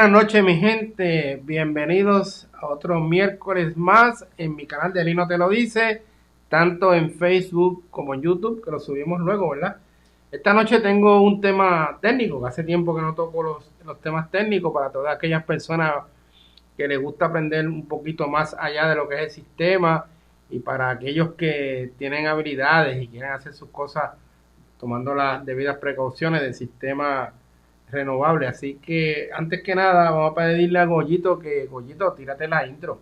Buenas noches, mi gente. Bienvenidos a otro miércoles más en mi canal de Lino Te Lo Dice, tanto en Facebook como en YouTube, que lo subimos luego, ¿verdad? Esta noche tengo un tema técnico, que hace tiempo que no toco los temas técnicos para todas aquellas personas que les gusta aprender un poquito más allá de lo que es el sistema y para aquellos que tienen habilidades y quieren hacer sus cosas tomando las debidas precauciones del sistema renovable. Así que antes que nada vamos a pedirle a Goyito que, Goyito, tírate la intro.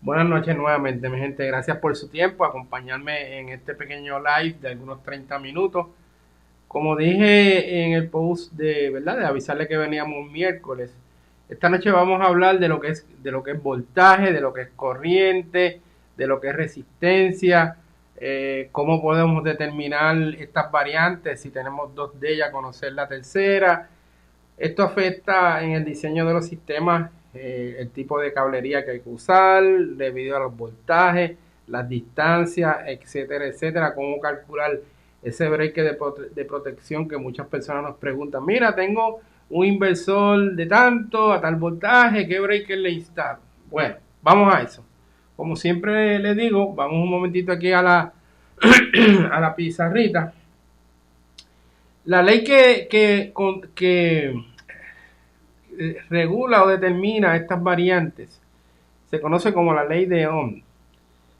Buenas noches nuevamente, mi gente. Gracias por su tiempo, acompañarme en este pequeño live de algunos 30 minutos. Como dije en el post de, ¿verdad?, de avisarle que veníamos miércoles, esta noche vamos a hablar de lo que es voltaje, de lo que es corriente, de lo que es resistencia, cómo podemos determinar estas variantes, si tenemos dos de ellas, conocer la tercera. Esto afecta en el diseño de los sistemas, el tipo de cablería que hay que usar, debido a los voltajes, las distancias, etcétera, etcétera, cómo calcular ese breaker de protección que muchas personas nos preguntan. Mira, tengo un inversor de tanto a tal voltaje, ¿qué breaker le instalo? Bueno, vamos a eso. Como siempre les digo, vamos un momentito aquí a la a la pizarrita. La ley que regula o determina estas variantes se conoce como la ley de Ohm.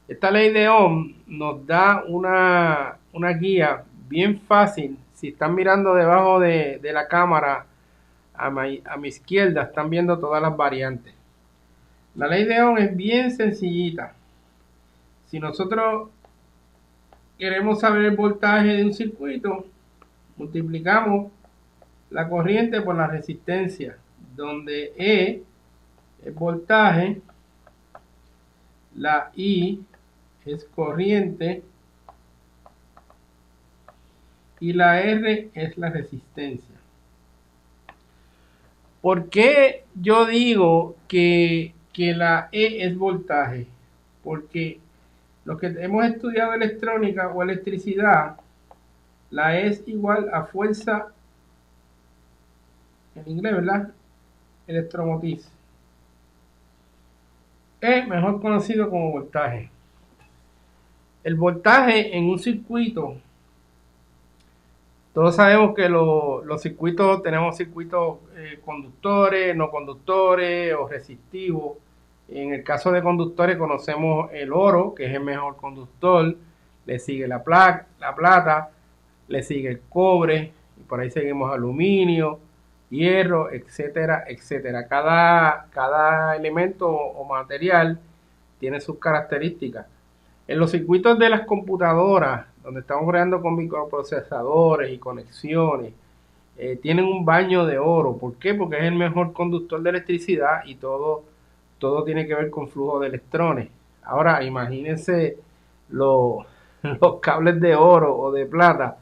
Esta ley de Ohm nos da una guía bien fácil. Si están mirando debajo de la cámara a mi izquierda, están viendo todas las variantes. La ley de Ohm es bien sencillita. Si nosotros queremos saber el voltaje de un circuito, multiplicamos la corriente por la resistencia, donde E es voltaje, la I es corriente y la R es la resistencia. ¿Por qué yo digo que la E es voltaje? Porque los que hemos estudiado electrónica o electricidad, la E es igual a fuerza, en inglés, ¿verdad?, electromotriz. E, mejor conocido como voltaje. El voltaje en un circuito, todos sabemos que los circuitos, tenemos circuitos conductores, no conductores o resistivos. En el caso de conductores conocemos el oro, que es el mejor conductor, le sigue la plata, le sigue el cobre, y por ahí seguimos aluminio, hierro, etcétera, etcétera. Cada elemento o material tiene sus características. En los circuitos de las computadoras, donde estamos creando con microprocesadores y conexiones, tienen un baño de oro. ¿Por qué? Porque es el mejor conductor de electricidad y todo tiene que ver con flujo de electrones. Ahora, imagínense los cables de oro o de plata.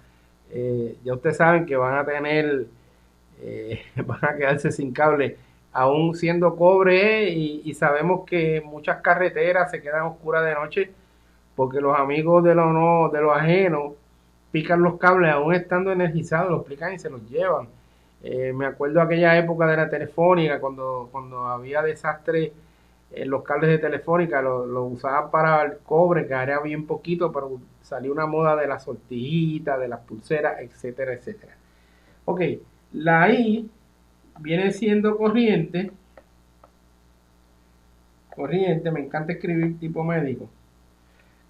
Ya ustedes saben que van a tener, van a quedarse sin cable, aún siendo cobre, y sabemos que muchas carreteras se quedan oscuras de noche porque los amigos de lo ajeno pican los cables aún estando energizados, los pican y se los llevan. Me acuerdo aquella época de la telefónica, cuando había desastre en los cables de telefónica, lo usaban para el cobre, que era bien poquito, pero salió una moda de las sortijitas, de las pulseras, etcétera, etcétera. Ok, la I viene siendo corriente, me encanta escribir tipo médico.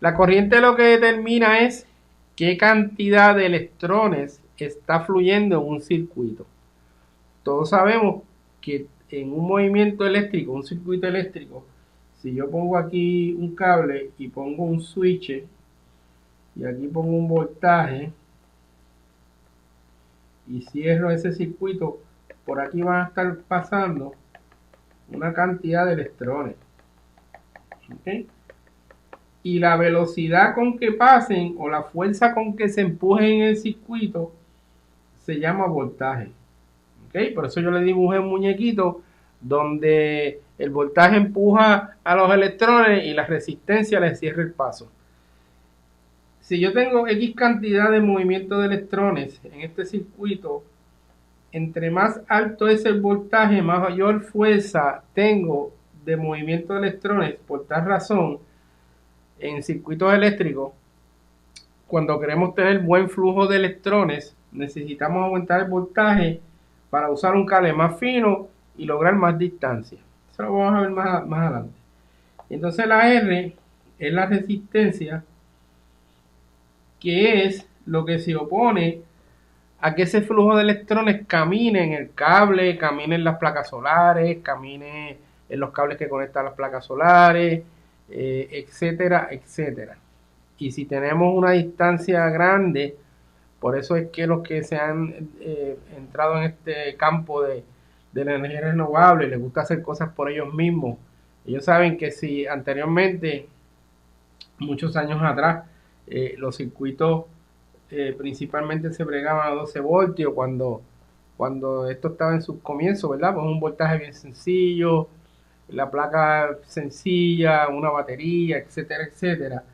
La corriente lo que determina es qué cantidad de electrones está fluyendo en un circuito. Todos sabemos que en un movimiento eléctrico, un circuito eléctrico, si yo pongo aquí un cable y pongo un switch y aquí pongo un voltaje y cierro ese circuito, por aquí van a estar pasando una cantidad de electrones. ¿Okay? Y la velocidad con que pasen o la fuerza con que se empujen en el circuito se llama voltaje. ¿Okay? Por eso yo le dibujé un muñequito donde el voltaje empuja a los electrones y la resistencia les cierra el paso. si yo tengo X cantidad de movimiento de electrones en este circuito, entre más alto es el voltaje, mayor fuerza tengo de movimiento de electrones. Por tal razón, en circuitos eléctricos, cuando queremos tener buen flujo de electrones, necesitamos aumentar el voltaje para usar un cable más fino y lograr más distancia. Eso lo vamos a ver más adelante. Entonces la R es la resistencia, que es lo que se opone a que ese flujo de electrones camine en el cable, camine en las placas solares, camine en los cables que conectan las placas solares, etcétera, etcétera. Y si tenemos una distancia grande, por eso es que los que se han entrado en este campo de la energía renovable les gusta hacer cosas por ellos mismos. Ellos saben que si anteriormente, muchos años atrás, los circuitos principalmente se bregaban a 12 voltios cuando esto estaba en sus comienzos, ¿verdad? Pues un voltaje bien sencillo, la placa sencilla, una batería, etcétera, etcétera.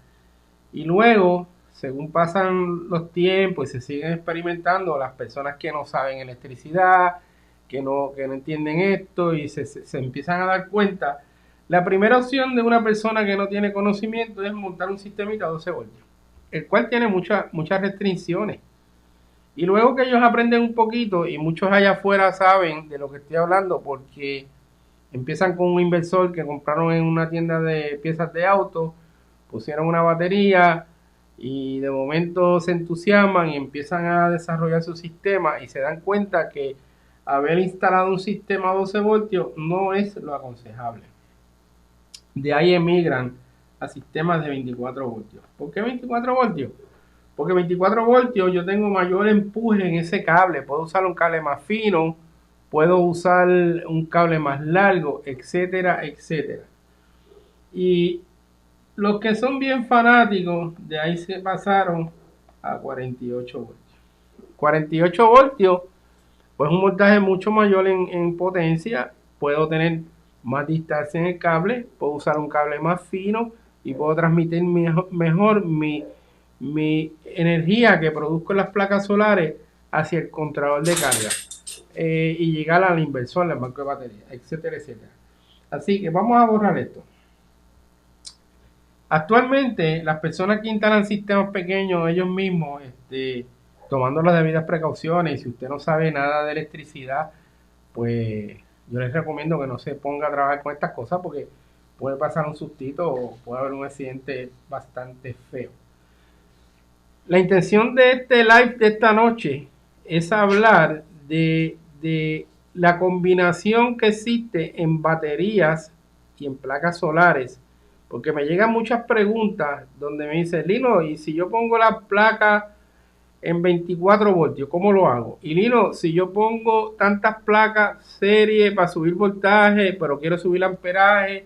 Y luego, según pasan los tiempos y se siguen experimentando, las personas que no saben electricidad, que no entienden esto y se empiezan a dar cuenta, la primera opción de una persona que no tiene conocimiento es montar un sistemita a 12 voltios, el cual tiene muchas restricciones. Y luego que ellos aprenden un poquito, y muchos allá afuera saben de lo que estoy hablando, porque empiezan con un inversor que compraron en una tienda de piezas de auto, pusieron una batería y de momento se entusiasman y empiezan a desarrollar su sistema y se dan cuenta que haber instalado un sistema a 12 voltios no es lo aconsejable. De ahí emigran a sistemas de 24 voltios. ¿Por qué 24 voltios? Porque 24 voltios yo tengo mayor empuje en ese cable. Puedo usar un cable más fino, puedo usar un cable más largo, etcétera, etcétera. Y los que son bien fanáticos, de ahí se pasaron a 48 voltios. 48 voltios, pues un voltaje mucho mayor en potencia. Puedo tener más distancia en el cable, puedo usar un cable más fino y puedo transmitir mejor mi energía que produzco en las placas solares hacia el controlador de carga y llegar al inversor, al banco de batería, etcétera, etcétera. Así que vamos a borrar esto. Actualmente, las personas que instalan sistemas pequeños ellos mismos, tomando las debidas precauciones, y si usted no sabe nada de electricidad, pues yo les recomiendo que no se ponga a trabajar con estas cosas porque puede pasar un sustito o puede haber un accidente bastante feo. La intención de este live de esta noche es hablar de la combinación que existe en baterías y en placas solares, porque me llegan muchas preguntas donde me dicen, Lino, y si yo pongo la placa en 24 voltios, ¿cómo lo hago? Y Lino, si yo pongo tantas placas serie para subir voltaje, pero quiero subir amperaje,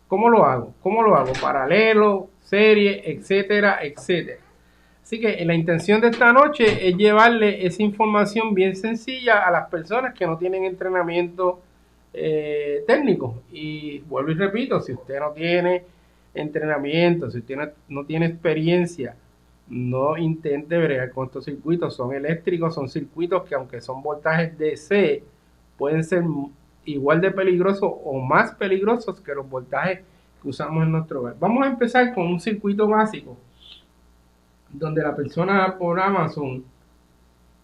¿cómo lo hago? ¿Cómo lo hago? Paralelo, serie, etcétera, etcétera. Así que la intención de esta noche es llevarle esa información bien sencilla a las personas que no tienen entrenamiento técnico. Y vuelvo y repito, si usted no tiene entrenamiento, si usted no tiene experiencia, no intente bregar con estos circuitos. Son eléctricos, son circuitos que aunque son voltajes DC, pueden ser igual de peligrosos o más peligrosos que los voltajes que usamos en nuestro hogar. Vamos a empezar con un circuito básico donde la persona por Amazon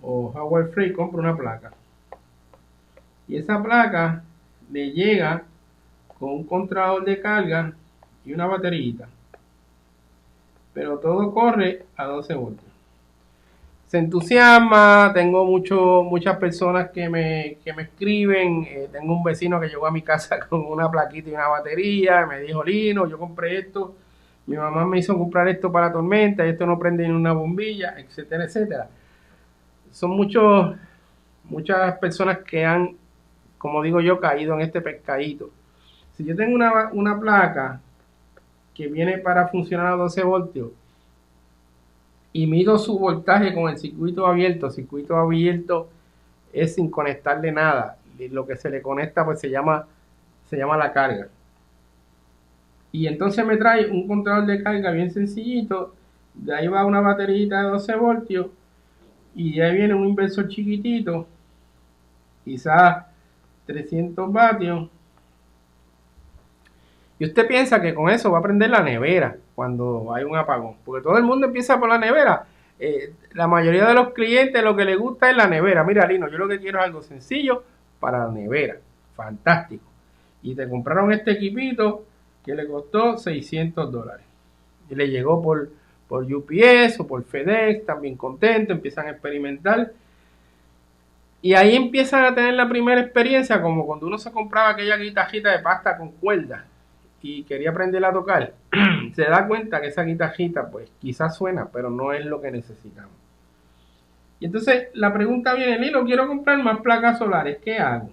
o Hardware Free compra una placa y esa placa le llega con un controlador de carga y una baterita, pero todo corre a 12 voltios. Se entusiasma, tengo muchas personas que me escriben, tengo un vecino que llegó a mi casa con una plaquita y una batería, me dijo, Lino, yo compré esto, mi mamá me hizo comprar esto para tormenta, esto no prende ni una bombilla, etcétera, etcétera. Son muchas personas que han, como digo yo, caído en este pescadito. Si yo tengo una placa que viene para funcionar a 12 voltios y mido su voltaje con el circuito abierto es sin conectarle nada. Lo que se le conecta pues se llama la carga. Y entonces me trae un controlador de carga bien sencillito De ahí va una baterita de 12 voltios y de ahí viene un inversor chiquitito, quizás 300 vatios. Y usted piensa que con eso va a prender la nevera cuando hay un apagón, porque todo el mundo empieza por la nevera. La mayoría de los clientes lo que les gusta es la nevera. Mira, Lino, yo lo que quiero es algo sencillo para la nevera. Fantástico. Y te compraron este equipito que le costó $600. Y le llegó por UPS o por FedEx, también contento, empiezan a experimentar. Y ahí empiezan a tener la primera experiencia, como cuando uno se compraba aquella guitarrita de pasta con cuerda y quería aprenderla a tocar. Se da cuenta que esa guitarrita, pues quizás suena, pero no es lo que necesitamos. Y entonces la pregunta viene, Lilo, quiero comprar más placas solares, ¿qué hago?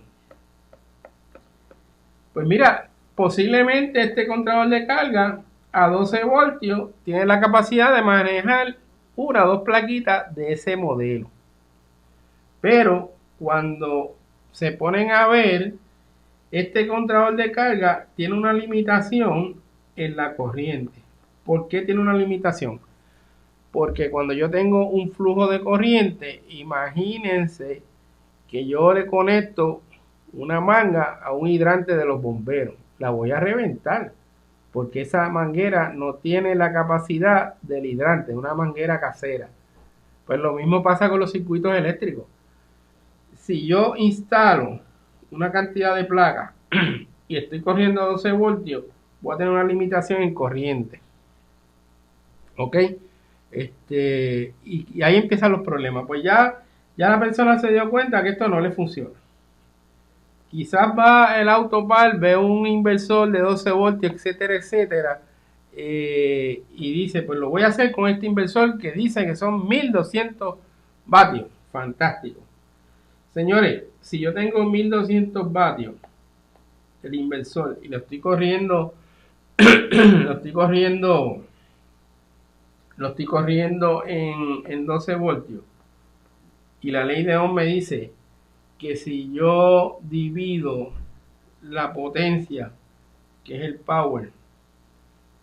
Pues mira, posiblemente este controlador de carga a 12 voltios tiene la capacidad de manejar una o dos plaquitas de ese modelo. Pero cuando se ponen a ver, este controlador de carga tiene una limitación en la corriente. ¿Por qué tiene una limitación? Porque cuando yo tengo un flujo de corriente, imagínense que yo le conecto una manga a un hidrante de los bomberos. La voy a reventar, porque esa manguera no tiene la capacidad del hidrante, es una manguera casera. Pues lo mismo pasa con los circuitos eléctricos. Si yo instalo una cantidad de placas y estoy corriendo a 12 voltios, voy a tener una limitación en corriente. ¿Ok? Y ahí empiezan los problemas. Pues ya la persona se dio cuenta que esto no le funciona. Quizás va el autopar, ve un inversor de 12 voltios, etcétera, etcétera, y dice, pues lo voy a hacer con este inversor que dice que son 1200 vatios. Fantástico. Señores, si yo tengo 1200 vatios, el inversor, y lo estoy corriendo, lo estoy corriendo en 12 voltios, y la ley de Ohm me dice que si yo divido la potencia, que es el power,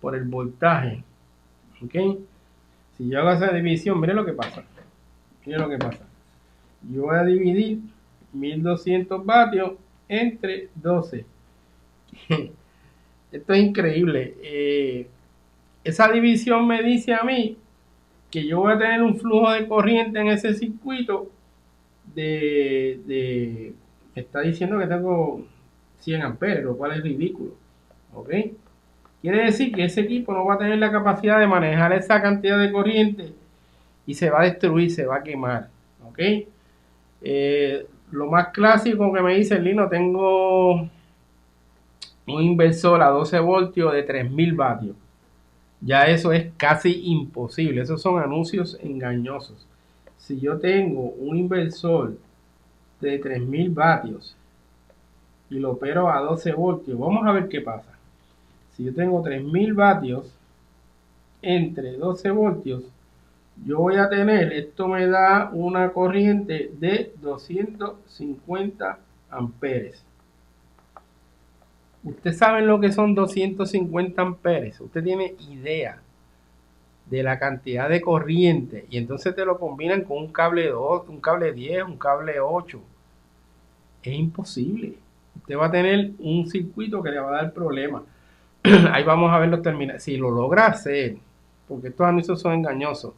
por el voltaje, ¿ok? Si yo hago esa división, mire lo que pasa. Mire lo que pasa. Yo voy a dividir 1200 vatios entre 12. Esto es increíble. Esa división me dice a mí que yo voy a tener un flujo de corriente en ese circuito me está diciendo que tengo 100 amperes, lo cual es ridículo. ¿Ok? Quiere decir que ese equipo no va a tener la capacidad de manejar esa cantidad de corriente y se va a destruir, se va a quemar. ¿Ok? Lo más clásico que me dice Lino, tengo un inversor a 12 voltios de 3000 vatios. Ya eso es casi imposible. Esos son anuncios engañosos. Si yo tengo un inversor de 3000 vatios y lo opero a 12 voltios, vamos a ver qué pasa. Si yo tengo 3000 vatios entre 12 voltios, yo voy a tener, esto me da una corriente de 250 amperes. Usted sabe lo que son 250 amperes. Usted tiene idea de la cantidad de corriente y entonces te lo combinan con un cable 2, un cable 10, un cable 8. Es imposible. Usted va a tener un circuito que le va a dar problemas. Ahí vamos a ver los terminales. Si lo logra hacer, porque estos anuncios son engañosos.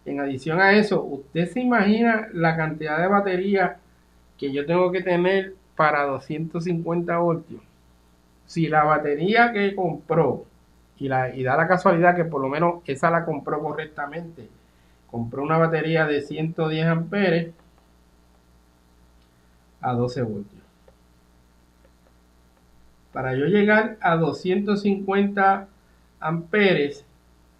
En adición a eso, usted se imagina la cantidad de batería que yo tengo que tener para 250 voltios. Si la batería que compró, y da la casualidad que por lo menos esa la compró correctamente, compró una batería de 110 amperes a 12 voltios. Para yo llegar a 250 amperes,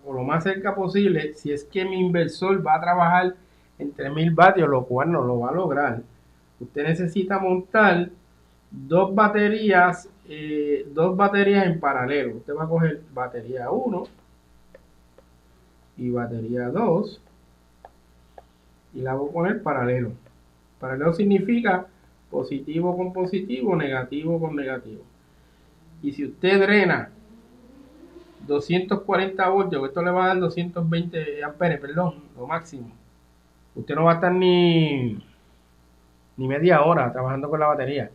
o lo más cerca posible, si es que mi inversor va a trabajar en 3000 vatios, lo cual no lo va a lograr, usted necesita montar dos baterías en paralelo. Usted va a coger batería 1 y batería 2 y la voy a poner paralelo. Paralelo significa positivo con positivo, negativo con negativo. Y si usted drena 240 voltios, que esto le va a dar 220 amperes, perdón, lo máximo. Usted no va a estar ni media hora trabajando con la batería.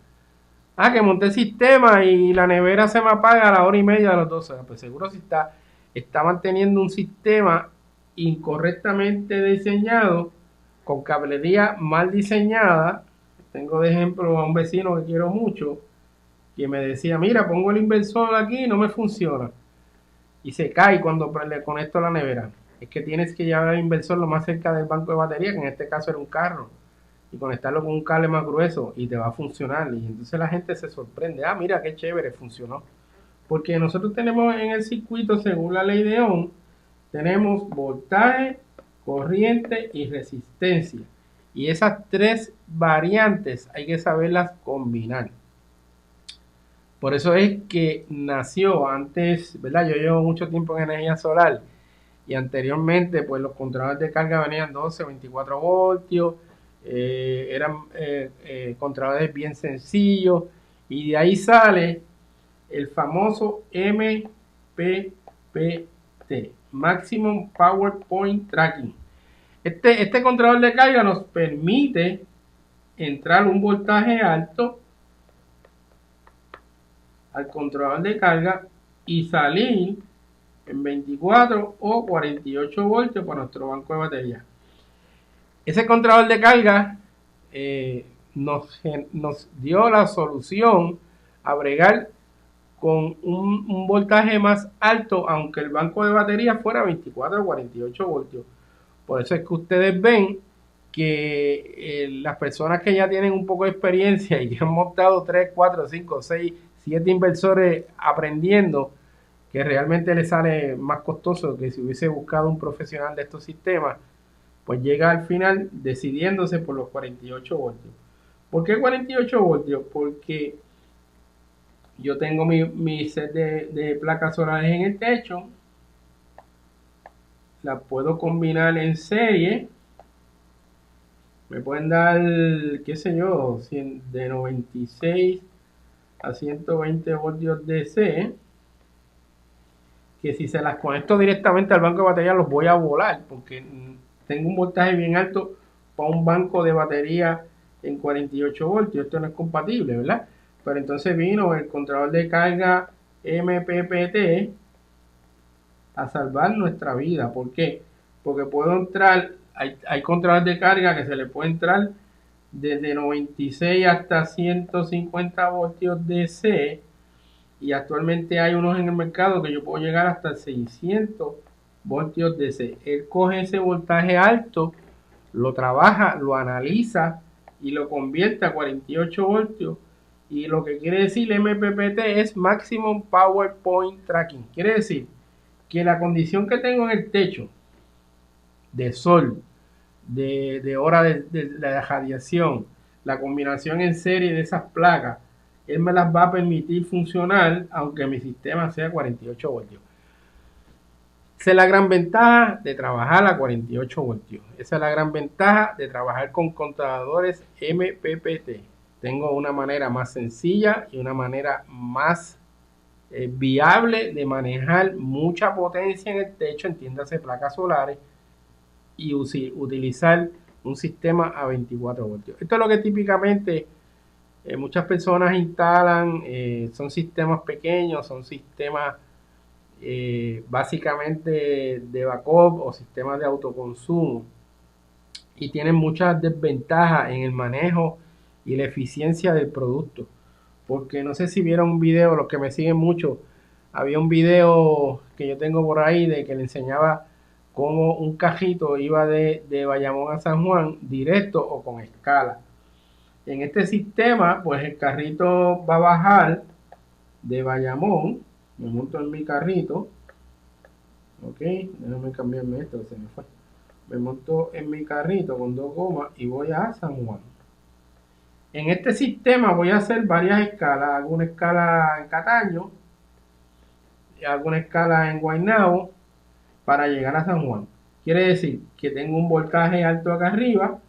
Ah, que monté sistema y la nevera se me apaga a la hora y media de las 12 horas. Pues seguro si está manteniendo un sistema incorrectamente diseñado, con cablería mal diseñada. Tengo de ejemplo a un vecino que quiero mucho, que me decía, mira, pongo el inversor aquí y no me funciona. Y se cae cuando le conecto a la nevera. Es que tienes que llevar el inversor lo más cerca del banco de batería, que en este caso era un carro, y conectarlo con un cable más grueso y te va a funcionar. Y entonces la gente se sorprende, ah, mira qué chévere, funcionó. Porque nosotros tenemos en el circuito, según la ley de Ohm, tenemos voltaje, corriente y resistencia. Y esas tres variantes hay que saberlas combinar. Por eso es que nació antes, ¿verdad? Yo llevo mucho tiempo en energía solar y anteriormente pues los controladores de carga venían 12, 24 voltios, eran controladores bien sencillos y de ahí sale el famoso MPPT, Maximum Power Point Tracking. Este controlador de carga nos permite entrar un voltaje alto al controlador de carga y salir en 24 o 48 voltios para nuestro banco de batería. Ese controlador de carga nos dio la solución a bregar con un voltaje más alto, aunque el banco de batería fuera 24 o 48 voltios. Por eso es que ustedes ven que las personas que ya tienen un poco de experiencia y que han montado 3, 4, 5, 6, 7 inversores aprendiendo, que realmente les sale más costoso que si hubiese buscado un profesional de estos sistemas, pues llega al final decidiéndose por los 48 voltios. ¿Por qué 48 voltios? Porque yo tengo mi set de placas solares en el techo, las puedo combinar en serie, me pueden dar, qué sé yo, de 96 a 120 voltios DC, que si se las conecto directamente al banco de batería los voy a volar, porque tengo un voltaje bien alto para un banco de batería en 48 voltios, esto no es compatible, ¿verdad? Pero entonces vino el controlador de carga MPPT a salvar nuestra vida. ¿Por qué? Porque puedo entrar, hay controladores de carga que se le puede entrar desde 96 hasta 150 voltios DC, y actualmente hay unos en el mercado que yo puedo llegar hasta 600 voltios DC. Él coge ese voltaje alto, lo trabaja, lo analiza y lo convierte a 48 voltios. Y lo que quiere decir MPPT es Maximum Power Point Tracking. Quiere decir que la condición que tengo en el techo de sol, de hora de la radiación, la combinación en serie de esas placas, él me las va a permitir funcionar aunque mi sistema sea 48 voltios. Esa es la gran ventaja de trabajar a 48 voltios. Esa es la gran ventaja de trabajar con controladores MPPT. Tengo una manera más sencilla y una manera más viable de manejar mucha potencia en el techo, entiéndase placas solares, y utilizar un sistema a 24 voltios. Esto es lo que típicamente muchas personas instalan, son sistemas pequeños, son sistemas básicamente de backup o sistemas de autoconsumo, y tienen muchas desventajas en el manejo y la eficiencia del producto. Porque no sé si vieron un video, los que me siguen mucho, había un video que yo tengo por ahí de que le enseñaba cómo un cajito iba de Bayamón a San Juan directo o con escala. En este sistema, pues el carrito va a bajar de Bayamón, me monto en mi carrito, ok, déjame cambiarme esto, se me fue. Me monto en mi carrito con 2 gomas y voy a San Juan. En este sistema voy a hacer varias escalas, hago una escala en Cataño, hago una escala en Guaynabo para llegar a San Juan. Quiere decir que tengo un voltaje alto acá arriba,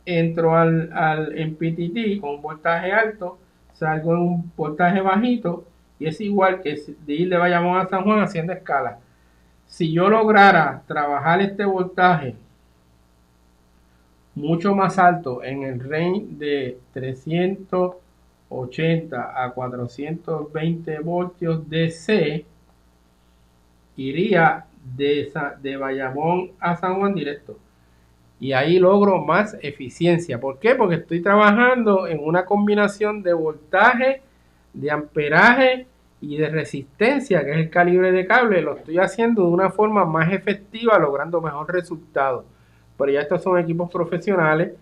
entro en PTT con un voltaje alto, salgo en un voltaje bajito y es igual que de ir de Bayamón a San Juan haciendo escala. Si yo lograra trabajar este voltaje mucho más alto en el range de 380 a 420 voltios DC, iría de Bayamón a San Juan directo. Y ahí logro más eficiencia. ¿Por qué? Porque estoy trabajando en una combinación de voltaje, de amperaje y de resistencia, que es el calibre de cable. Lo estoy haciendo de una forma más efectiva, logrando mejor resultado. Pero ya estos son equipos profesionales,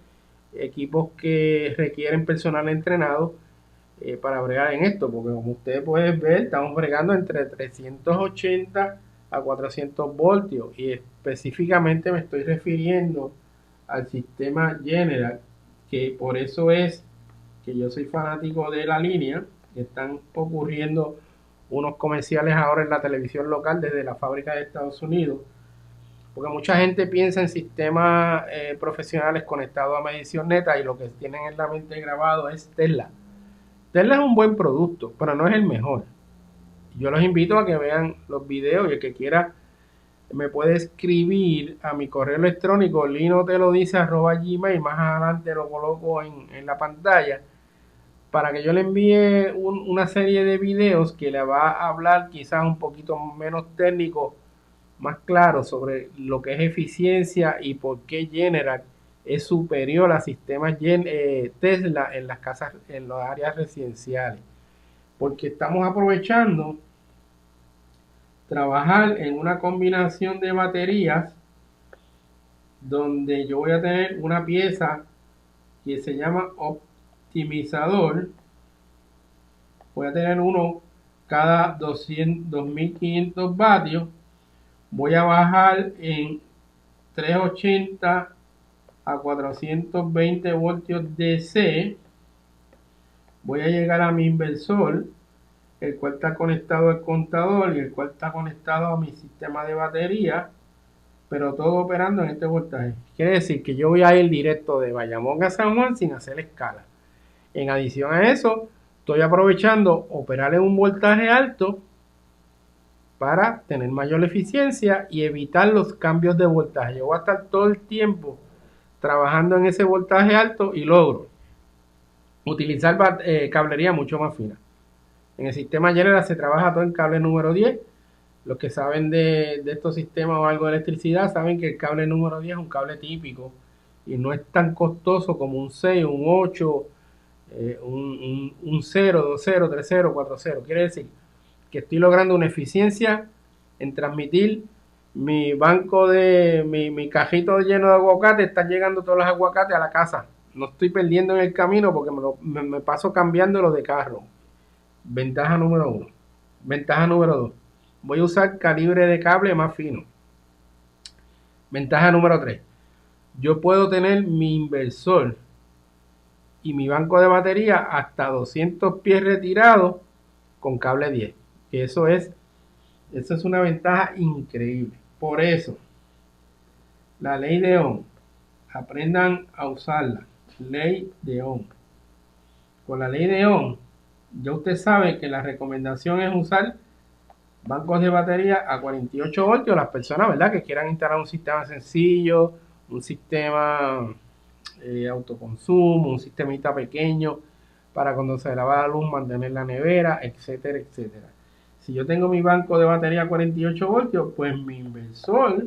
equipos que requieren personal entrenado para bregar en esto, porque como ustedes pueden ver, estamos bregando entre 380 a 400 voltios y específicamente me estoy refiriendo al sistema General, que por eso es que yo soy fanático de la línea, que están ocurriendo unos comerciales ahora en la televisión local desde la fábrica de Estados Unidos, porque mucha gente piensa en sistemas profesionales conectados a medición neta y lo que tienen en la mente grabado es Tesla. Tesla es un buen producto, pero no es el mejor. Yo los invito a que vean los videos y el que quiera me puede escribir a mi correo electrónico linotelodice@gmail, más adelante lo coloco en la pantalla, para que yo le envíe una serie de videos que le va a hablar quizás un poquito menos técnico, más claro sobre lo que es eficiencia y por qué General es superior a sistemas Tesla en las casas, en las áreas residenciales, porque estamos aprovechando trabajar en una combinación de baterías donde yo voy a tener una pieza que se llama optimizador. Voy a tener uno cada 2500 vatios. Voy a bajar en 380 a 420 voltios DC. Voy a llegar a mi inversor, el cual está conectado al contador y el cual está conectado a mi sistema de batería, pero todo operando en este voltaje. Quiere decir que yo voy a ir directo de Bayamón a San Juan sin hacer escala. En adición a eso, estoy aprovechando operar en un voltaje alto para tener mayor eficiencia y evitar los cambios de voltaje. Yo voy a estar todo el tiempo trabajando en ese voltaje alto y logro utilizar cablería mucho más fina. En el sistema General se trabaja todo en cable número 10. Los que saben de estos sistemas o algo de electricidad saben que el cable número 10 es un cable típico y no es tan costoso como un 6, un 8, un 0, 2, 0, 3, 0, 4, 0. Quiere decir que estoy logrando una eficiencia en transmitir mi banco de mi cajito lleno de aguacate. Están llegando todos los aguacates a la casa. No estoy perdiendo en el camino porque me paso cambiándolo de carro. Ventaja número 1. Ventaja número 2. Voy a usar calibre de cable más fino. Ventaja número 3. Yo puedo tener mi inversor y mi banco de batería hasta 200 pies retirados con cable 10. Que eso es una ventaja increíble. Por eso, la ley de Ohm, aprendan a usarla. Ley de Ohm. Con la ley de Ohm, ya usted sabe que la recomendación es usar bancos de batería a 48 voltios. Las personas, ¿verdad?, que quieran instalar un sistema sencillo, un sistema autoconsumo, un sistemita pequeño para cuando se le va la luz mantener la nevera, etcétera, etcétera. Si yo tengo mi banco de batería a 48 voltios, pues mi inversor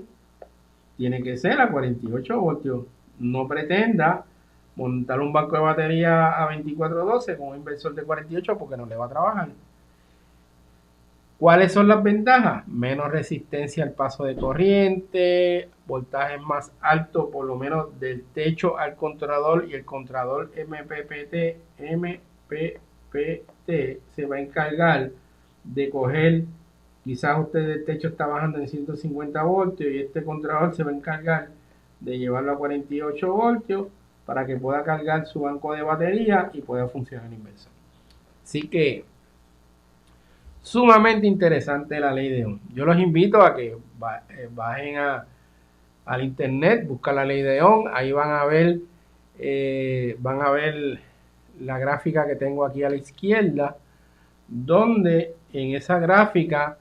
tiene que ser a 48 voltios. No pretenda montar un banco de batería a 2412 con un inversor de 48 porque no le va a trabajar. ¿Cuáles son las ventajas? Menos resistencia al paso de corriente, voltajes más altos, por lo menos del techo al controlador, y el controlador MPPT se va a encargar de coger, quizás usted del techo está bajando en 150 voltios y este controlador se va a encargar de llevarlo a 48 voltios para que pueda cargar su banco de batería y pueda funcionar el inversor. Así que sumamente interesante la ley de Ohm. Yo los invito a que bajen al internet, buscan la ley de Ohm, ahí van a ver la gráfica que tengo aquí a la izquierda, donde en esa gráfica,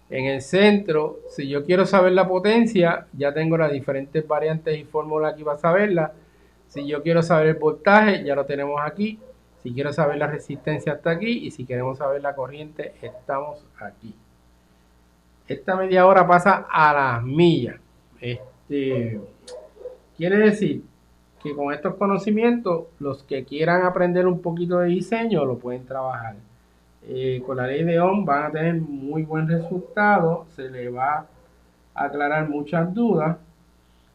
en el centro, si yo quiero saber la potencia, ya tengo las diferentes variantes y fórmulas aquí para saberla. Si yo quiero saber el voltaje, ya lo tenemos aquí. Si quiero saber la resistencia, está aquí. Y si queremos saber la corriente, estamos aquí. Esta media hora pasa a las millas. Quiere decir que con estos conocimientos, los que quieran aprender un poquito de diseño lo pueden trabajar. Con la ley de Ohm van a tener muy buen resultado, se le va a aclarar muchas dudas.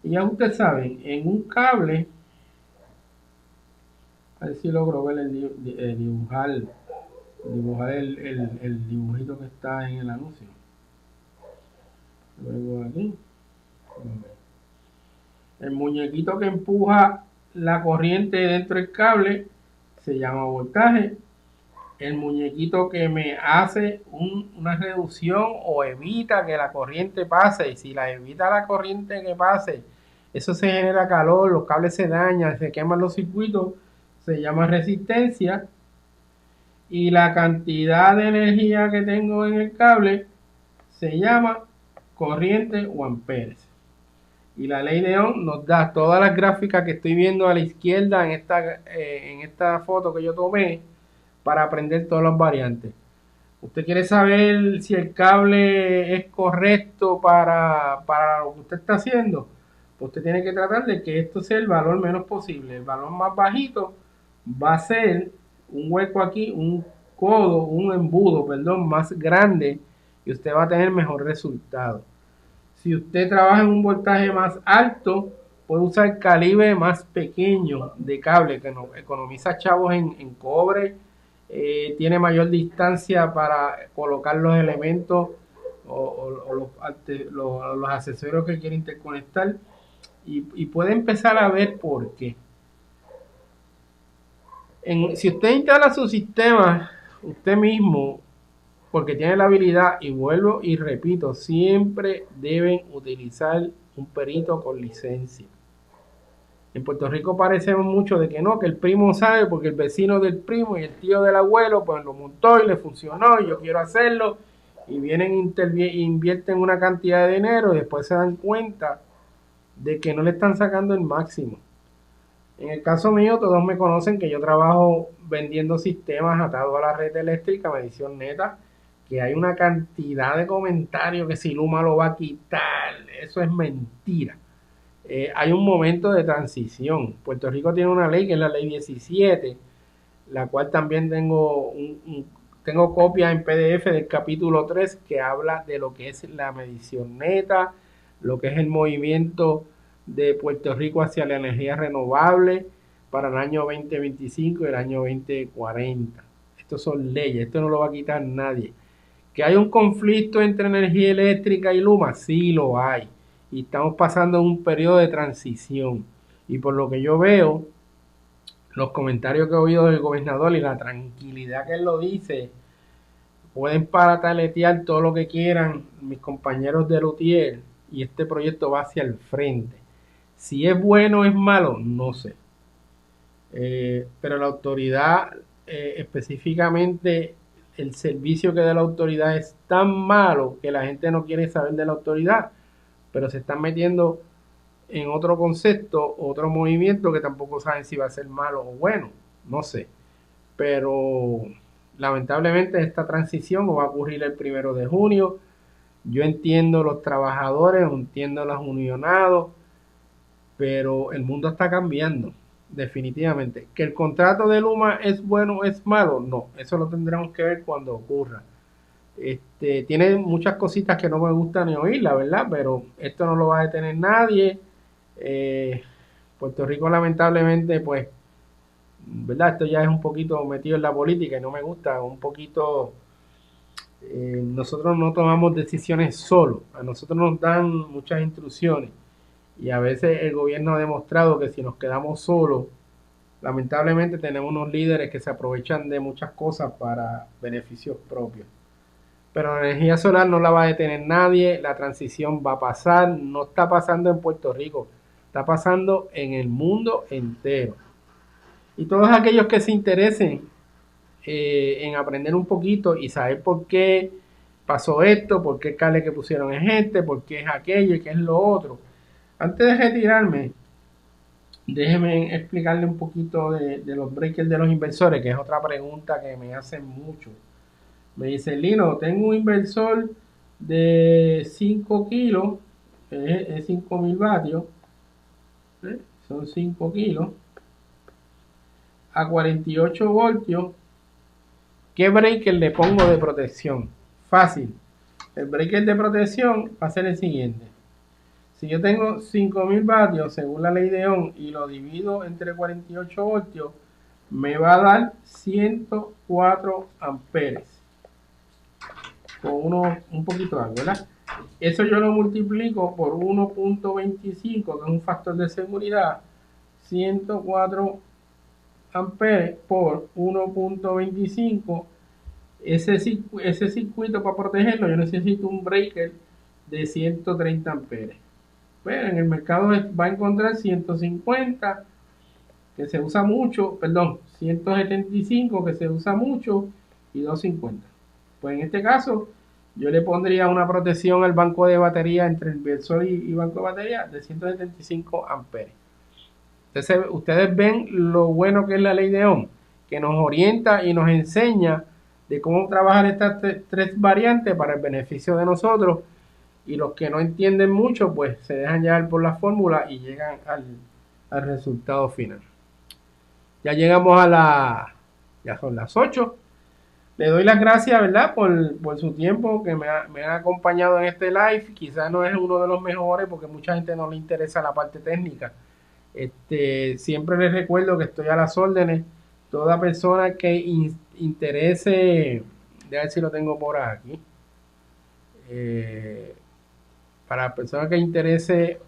Y ya ustedes saben, en un cable, a ver si logro ver dibujar el dibujito que está en el anuncio. Luego aquí. El muñequito que empuja la corriente dentro del cable se llama voltaje. El muñequito que me hace una reducción o evita que la corriente pase, y si la evita la corriente que pase, eso se genera calor, los cables se dañan, se queman los circuitos, se llama resistencia. Y la cantidad de energía que tengo en el cable se llama corriente o amperes. Y la ley de Ohm nos da todas las gráficas que estoy viendo a la izquierda en esta foto que yo tomé, para aprender todas las variantes. Usted quiere saber si el cable es correcto para lo que usted está haciendo, pues usted tiene que tratar de que esto sea el valor menos posible. El valor más bajito va a ser un hueco aquí, un embudo, perdón, más grande, y usted va a tener mejor resultado. Si usted trabaja en un voltaje más alto, puede usar calibre más pequeño de cable, que nos economiza chavos en cobre, tiene mayor distancia para colocar los elementos los accesorios que quiere interconectar, y puede empezar a ver por qué. Si usted instala su sistema usted mismo, porque tiene la habilidad, y vuelvo y repito, siempre deben utilizar un perito con licencia. En Puerto Rico parecemos mucho de que no, que el primo sabe porque el vecino del primo y el tío del abuelo pues lo montó y le funcionó y yo quiero hacerlo, y vienen invierten una cantidad de dinero y después se dan cuenta de que no le están sacando el máximo. En el caso mío, todos me conocen que yo trabajo vendiendo sistemas atados a la red eléctrica, medición neta, que hay una cantidad de comentarios que si Luma lo va a quitar, eso es mentira. Hay un momento de transición. Puerto Rico tiene una ley que es la ley 17, la cual también tengo copia en PDF del capítulo 3, que habla de lo que es la medición neta, lo que es el movimiento de Puerto Rico hacia la energía renovable para el año 2025 y el año 2040. Estos son leyes, esto no lo va a quitar nadie. ¿Que hay un conflicto entre energía eléctrica y Luma? Sí lo hay. Y estamos pasando un periodo de transición. Y por lo que yo veo, los comentarios que he oído del gobernador y la tranquilidad que él lo dice, pueden parataletear todo lo que quieran mis compañeros de Lutier, y este proyecto va hacia el frente. Si es bueno o es malo, no sé. Pero la autoridad, específicamente el servicio que da la autoridad, es tan malo que la gente no quiere saber de la autoridad, pero se están metiendo en otro concepto, otro movimiento que tampoco saben si va a ser malo o bueno, no sé. Pero lamentablemente esta transición va a ocurrir el 1 de junio. Yo entiendo los trabajadores, entiendo los unionados, pero el mundo está cambiando, definitivamente. ¿Que el contrato de Luma es bueno o es malo? No, eso lo tendremos que ver cuando ocurra. Tiene muchas cositas que no me gustan ni oír, la verdad, pero esto no lo va a detener nadie. Puerto Rico lamentablemente, pues, ¿verdad? Esto ya es un poquito metido en la política y no me gusta, un poquito. Nosotros no tomamos decisiones solos, a nosotros nos dan muchas instrucciones, y a veces el gobierno ha demostrado que si nos quedamos solos, lamentablemente tenemos unos líderes que se aprovechan de muchas cosas para beneficios propios. Pero la energía solar no la va a detener nadie, la transición va a pasar, no está pasando en Puerto Rico, está pasando en el mundo entero. Y todos aquellos que se interesen en aprender un poquito y saber por qué pasó esto, por qué el cable que pusieron es este, por qué es aquello y qué es lo otro. Antes de retirarme, déjeme explicarle un poquito de los breakers de los inversores, que es otra pregunta que me hacen mucho. Me dice, Lino, tengo un inversor de 5 kilos, es 5000 vatios, ¿eh? Son 5 kilos, a 48 voltios. ¿Qué breaker le pongo de protección? Fácil. El breaker de protección va a ser el siguiente. Si yo tengo 5000 vatios según la ley de Ohm y lo divido entre 48 voltios, me va a dar 104 amperes. Con un poquito algo, ¿verdad? Eso yo lo multiplico por 1.25, que es un factor de seguridad. 104 amperes por 1.25. Ese circuito para protegerlo, yo necesito un breaker de 130 amperes. Pero en el mercado va a encontrar 150, que se usa mucho, perdón, 175, que se usa mucho, y 250. Pues en este caso, yo le pondría una protección al banco de batería entre el inversor y banco de batería de 175 amperes. Entonces, ustedes ven lo bueno que es la ley de Ohm, que nos orienta y nos enseña de cómo trabajar estas tres variantes para el beneficio de nosotros, y los que no entienden mucho pues se dejan llevar por la fórmula y llegan al resultado final. Ya llegamos ya son las 8. Le doy las gracias, ¿verdad? Por su tiempo que me ha acompañado en este live. Quizás no es uno de los mejores porque mucha gente no le interesa la parte técnica. Siempre les recuerdo que estoy a las órdenes. Toda persona que interese, a ver si lo tengo por aquí. Para personas que interese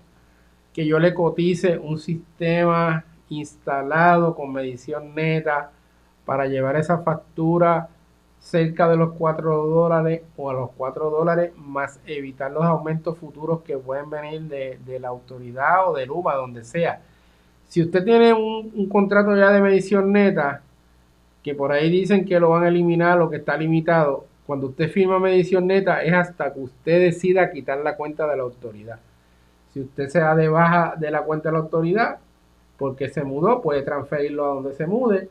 que yo le cotice un sistema instalado con medición neta para llevar esa factura cerca de los $4 o a los $4, más evitar los aumentos futuros que pueden venir de la autoridad o del UBA, donde sea. Si usted tiene un contrato ya de medición neta, que por ahí dicen que lo van a eliminar o que está limitado, cuando usted firma medición neta es hasta que usted decida quitar la cuenta de la autoridad. Si usted se da de baja de la cuenta de la autoridad porque se mudó, puede transferirlo a donde se mude,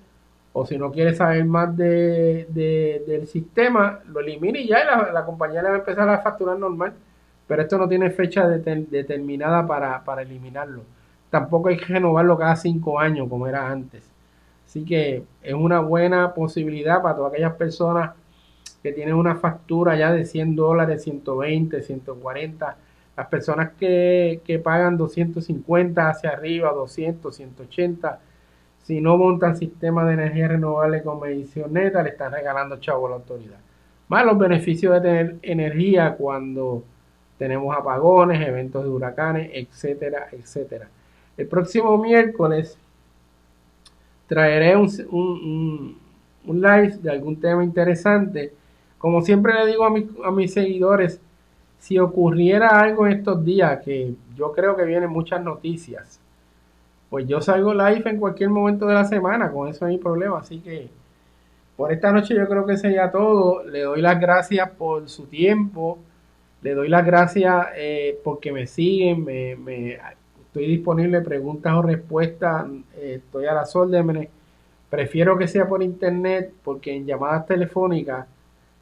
o si no quiere saber más del sistema, lo elimina y ya la compañía le va a empezar a facturar normal. Pero esto no tiene fecha determinada para eliminarlo. Tampoco hay que renovarlo cada 5 años como era antes. Así que es una buena posibilidad para todas aquellas personas que tienen una factura ya de $100, 120, 140. Las personas que pagan 250 hacia arriba, 200, 180, si no montan sistema de energía renovable con medición neta, le están regalando chavo a la autoridad. Más los beneficios de tener energía cuando tenemos apagones, eventos de huracanes, etcétera, etcétera. El próximo miércoles traeré un live de algún tema interesante. Como siempre le digo a mis seguidores, si ocurriera algo en estos días, que yo creo que vienen muchas noticias, pues yo salgo live en cualquier momento de la semana, con eso no hay problema. Así que por esta noche yo creo que sería todo. Le doy las gracias por su tiempo, le doy las gracias porque me siguen, estoy disponible, preguntas o respuestas, estoy a las órdenes. Prefiero que sea por internet porque en llamadas telefónicas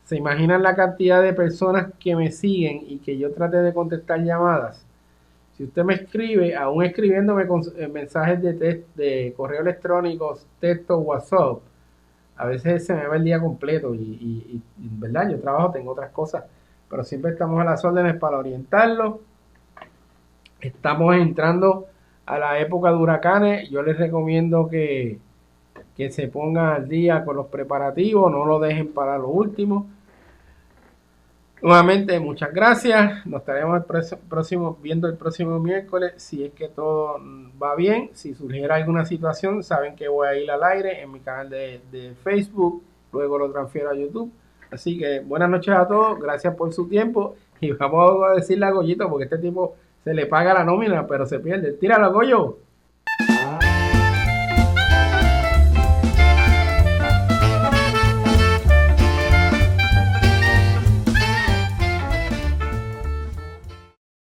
se imaginan la cantidad de personas que me siguen y que yo trate de contestar llamadas. Si usted me escribe, aún escribiéndome con mensajes de correo electrónico, texto, WhatsApp, a veces se me va el día completo y verdad, yo trabajo, tengo otras cosas, pero siempre estamos a las órdenes para orientarlo. Estamos entrando a la época de huracanes. Yo les recomiendo que se pongan al día con los preparativos, no lo dejen para lo último. Nuevamente, muchas gracias. Nos estaremos viendo el próximo miércoles, si es que todo va bien. Si surgiera alguna situación, saben que voy a ir al aire en mi canal de Facebook, luego lo transfiero a YouTube. Así que buenas noches a todos, gracias por su tiempo y vamos a decirle a Goyito porque este tipo se le paga la nómina pero se pierde. Tíralo, Goyo.